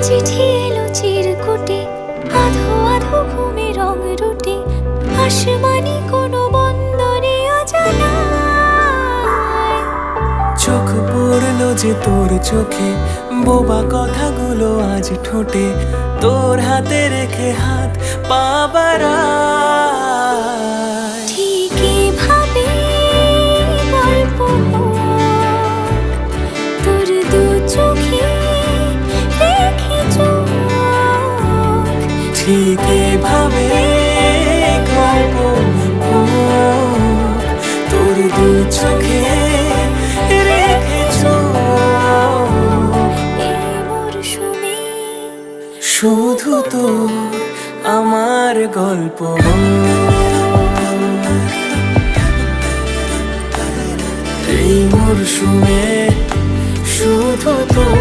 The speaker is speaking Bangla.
চিঠি এলো চিরকুটে, আধো আধো ঘুমে রং রুটে, আসমানি কোনো বন্দরে অজানায়। চোখ পড়লো যে তোর চোখে, বোবা কথাগুলো আজ ঠোঁটে, তোর হাতে রেখে হাত পা বাড়ায়। ঠিক এভাবে গল্প হোক, তোর দু চোখে রেখে চোখ। ঠিক এভাবে গল্প হোক, তোর দু চোখে রেখে চোখ। এই মরশুমে শুধু তোর আমার গল্প, এই মরশুমে শুধু তোর